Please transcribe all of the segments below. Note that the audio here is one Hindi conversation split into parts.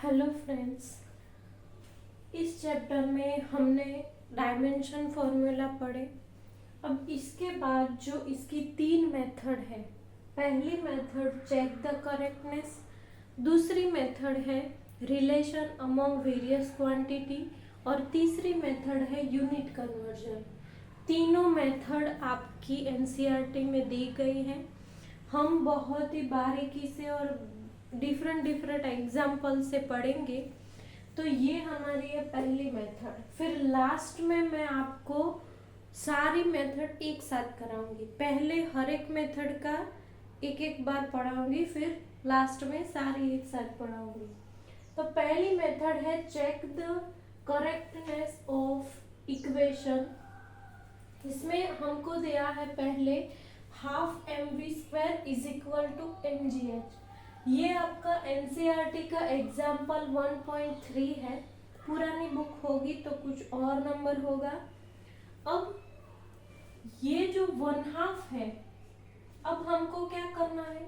हेलो फ्रेंड्स, इस चैप्टर में हमने डायमेंशन फॉर्मूला पढ़े। अब इसके बाद जो इसकी तीन मेथड है, पहली मेथड चेक द करेक्टनेस, दूसरी मेथड है रिलेशन अमॉन्ग वेरियस क्वांटिटी और तीसरी मेथड है यूनिट कन्वर्जन। तीनों मेथड आपकी एनसीईआरटी में दी गई है। हम बहुत ही बारीकी से और डिफरेंट एग्जाम्पल से पढ़ेंगे। तो ये हमारी है पहली मेथड। फिर लास्ट में मैं आपको सारी मेथड एक साथ कराऊंगी। पहले हर एक मेथड का एक एक बार पढ़ाऊंगी, फिर लास्ट में सारी एक साथ पढ़ाऊंगी। तो पहली मेथड है check the correctness of equation. इसमें हमको दिया है पहले half mv² is equal to mgh। ये आपका एनसीईआरटी का एग्जाम्पल 1.3 है। पुरानी बुक होगी तो कुछ और नंबर होगा। अब ये जो 1/2 है, अब हमको क्या करना है,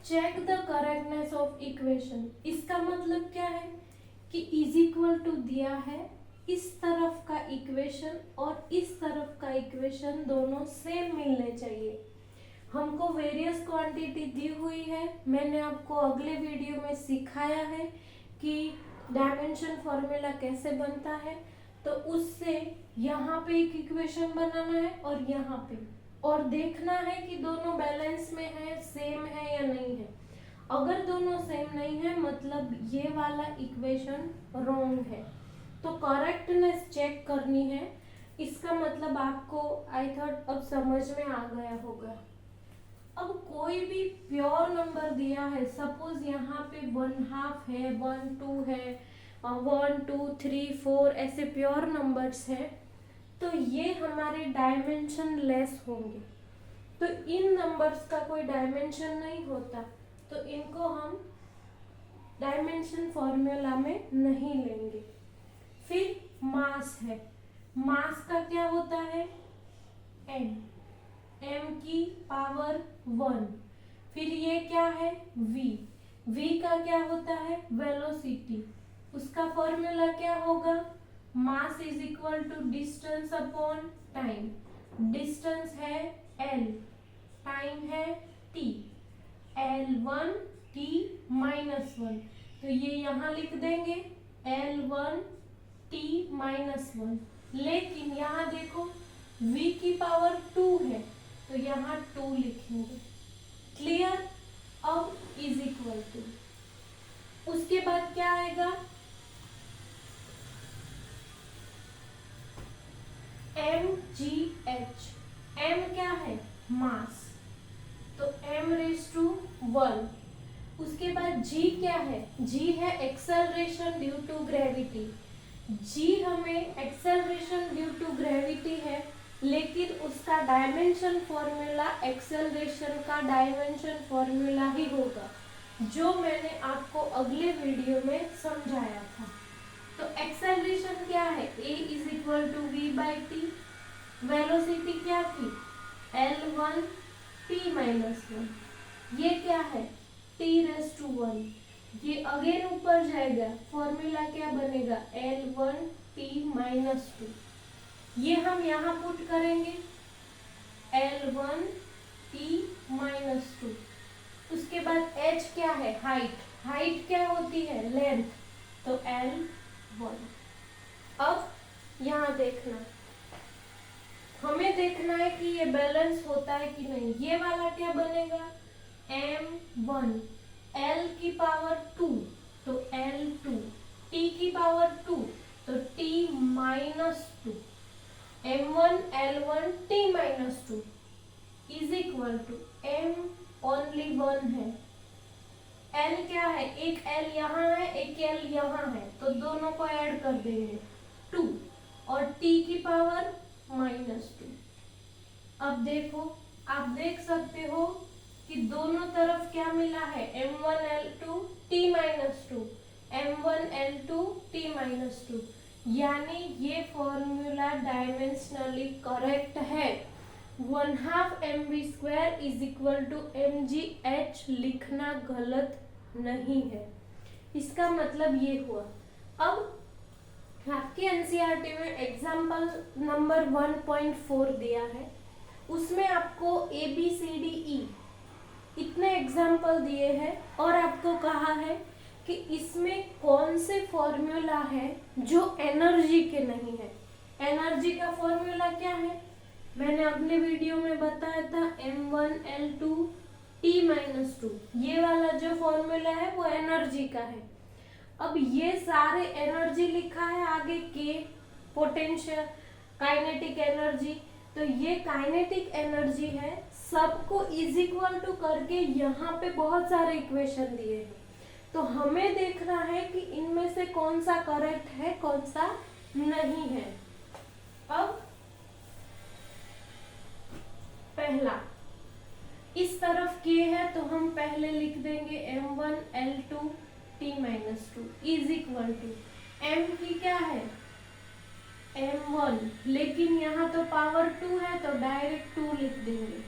check the correctness of equation. इसका मतलब क्या है कि इज इक्वल टू दिया है, इस तरफ का इक्वेशन और इस तरफ का इक्वेशन दोनों सेम मिलने चाहिए। हमको वेरियस क्वांटिटी दी हुई है। मैंने आपको अगले वीडियो में सिखाया है कि डायमेंशन फॉर्मूला कैसे बनता है। तो उससे यहाँ पे एक इक्वेशन बनाना है और यहाँ पे, और देखना है कि दोनों बैलेंस में है, सेम है या नहीं है। अगर दोनों सेम नहीं है मतलब ये वाला इक्वेशन रॉन्ग है। तो करेक्टनेस चेक करनी है। इसका मतलब आपको आई थॉट अब समझ में आ गया होगा। अब कोई भी प्योर नंबर दिया है, सपोज यहाँ पे 1/2 है, 1 2 है, 1 2 3 4 ऐसे प्योर नंबर्स है, तो ये हमारे डायमेंशन लेस होंगे। तो इन नंबर्स का कोई डायमेंशन नहीं होता, तो इनको हम डायमेंशन फॉर्मूला में नहीं लेंगे। फिर मास है, मास का क्या होता है, m की पावर 1। फिर ये क्या है, v का क्या होता है, वेलोसिटी। उसका फॉर्मूला क्या होगा, mass is equal to distance upon time. Distance है l, टाइम है t, l1 t -1। तो ये यहाँ लिख देंगे l1 t -1। लेकिन यहाँ देखो v की पावर 2 है, तो यहाँ 2 लिखेंगे। क्लियर। अब इज इक्वल टू, उसके बाद क्या आएगा, mgh। m क्या है, मास, तो m⁻1। उसके बाद g क्या है, g है acceleration due to gravity. g हमें एक्सेलरेशन ड्यू टू ग्रेविटी है, लेकिन उसका डायमेंशन फॉर्मूला एक्सेलरेशन का डायमेंशन फॉर्मूला ही होगा, जो मैंने आपको अगले वीडियो में समझाया था। तो एक्सेलरेशन क्या है, a is equal to v/t। Velocity क्या थी, l1 t -1। ये क्या है, t⁻1। ये अगेन ऊपर जाएगा, फॉर्मूला क्या बनेगा, l1 t -2। ये हम यहाँ पुट करेंगे l1 t -2। उसके बाद h क्या है, हाइट। हाइट क्या होती है, लेंथ, तो l1। अब यहाँ देखना, हमें देखना है कि ये बैलेंस होता है कि नहीं। ये वाला क्या बनेगा, m1, l की पावर 2 तो l2, t की पावर 2 तो t -2, m1 l1 t -2 is equal to m only 1 है। l क्या है, एक l यहाँ है, एक l यहाँ है, तो दोनों को ऐड कर देंगे 2, और t की पावर -2। अब देखो, आप देख सकते हो कि दोनों तरफ क्या मिला है, m1 l2 t -2, m1 l2 t -2। यानी ये फॉर्मूला डायमेंशनली करेक्ट है। 1/2 mv² is equal to mgh लिखना गलत नहीं है। इसका मतलब ये हुआ। अब आपके एनसीईआरटी में एग्जाम्पल नंबर 1.4 दिया है, उसमें आपको ABCDE इतने एग्जाम्पल दिए हैं और आपको कहा है कि इसमें कौन से फॉर्मूला है जो एनर्जी के नहीं है। एनर्जी का फॉर्मूला क्या है, मैंने अपने वीडियो में बताया था, M1L2T-2। ये वाला जो फॉर्मूला है वो एनर्जी का है। अब ये सारे एनर्जी लिखा है आगे के, पोटेंशियल, काइनेटिक एनर्जी, तो ये काइनेटिक एनर्जी है, सबको इज इक्वल टू करके यहाँ पे बहुत सारे इक्वेशन दिए हैं। तो हमें देखना है कि इनमें से कौन सा करेक्ट है, कौन सा नहीं है। अब पहला इस तरफ के है तो हम पहले लिख देंगे M1L2T-2 is equal to M की क्या है M1, लेकिन यहाँ तो पावर 2 है तो डायरेक्ट 2 लिख देंगे।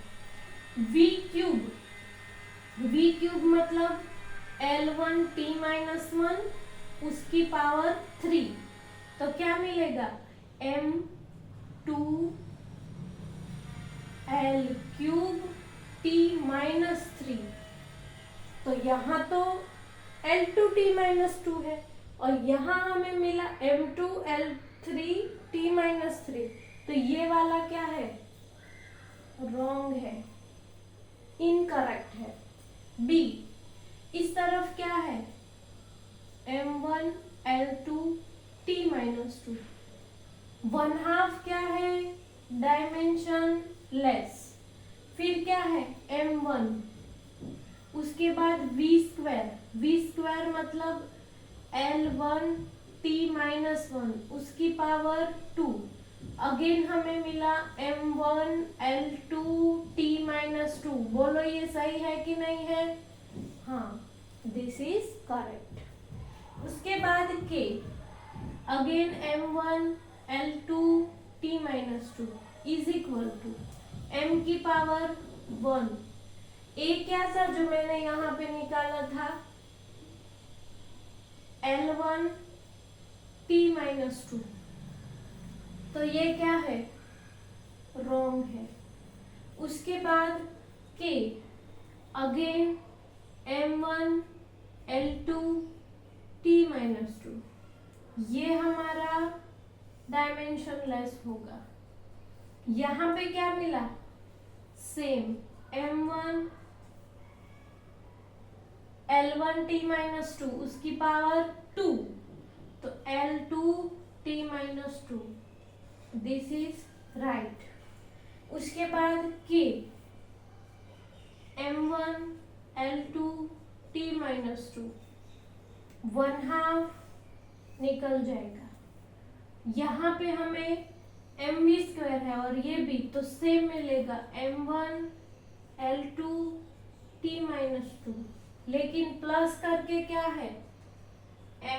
V क्यूब मतलब L1T-1 उसकी पावर 3, तो क्या मिलेगा M2L3T-3। तो यहाँ तो L2T-2 है और यहाँ हमें मिला M2L3T-3, तो ये वाला क्या है, रॉन्ग है, इनकरेक्ट है। B इस तरफ क्या है M1L2T-2, 1/2 क्या है, डायमेंशन लेस। फिर क्या है M1, उसके बाद V स्क्वायर मतलब L1T-1 उसकी पावर 2, अगेन हमें मिला M1L2T-2। बोलो ये सही है कि नहीं है, हाँ दिस इज करेक्ट। उसके बाद K, again M1L2T-2 is equal to M की पावर 1। A क्या था जो मैंने यहाँ पे निकाला था L1T-2, तो ये क्या है, रॉन्ग है। उसके बाद K, अगेन M1L2T-2, ये हमारा डायमेंशन लेस होगा। यहाँ पे क्या मिला, सेम L1T-2 उसकी पावर 2, तो L2T-2, दिस इज राइट। उसके बाद K, M1L2T-2, 1/2 निकल जाएगा। यहाँ पे हमें MV स्क्वायर है और ये भी, तो सेम मिलेगा M1L2T-2, लेकिन प्लस करके क्या है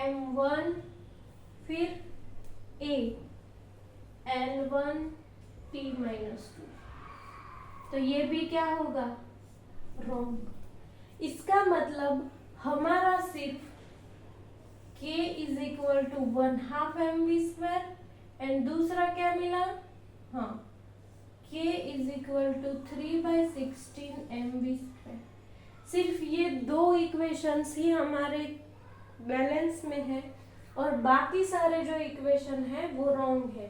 M1 फिर A L1T-2, तो ये भी क्या होगा, रॉन्ग। इसका मतलब हमारा सिर्फ K is equal to 1/2 MV square and दूसरा क्या मिला, हाँ K is equal to 3/16 MV square. सिर्फ ये दो इक्वेशंस ही हमारे बैलेंस में है और बाकी सारे जो इक्वेशन है वो रॉन्ग है।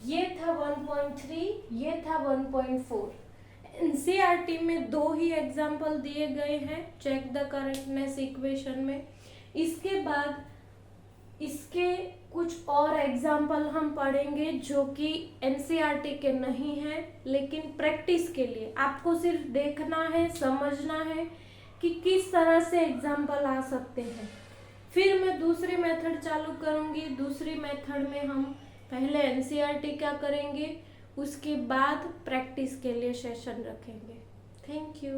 ये था 1.3, ये था 1.4। एनसीईआरटी में 2 ही एग्जाम्पल दिए गए हैं चेक द करेक्टनेस इक्वेशन में। इसके बाद इसके कुछ और एग्जाम्पल हम पढ़ेंगे जो कि एनसीईआरटी के नहीं हैं, लेकिन प्रैक्टिस के लिए आपको सिर्फ देखना है, समझना है कि किस तरह से एग्जाम्पल आ सकते हैं। फिर मैं दूसरी मेथड चालू करूंगी। दूसरी मेथड में हम पहले एनसीईआरटी का करेंगे, उसके बाद प्रैक्टिस के लिए सेशन रखेंगे। Thank you.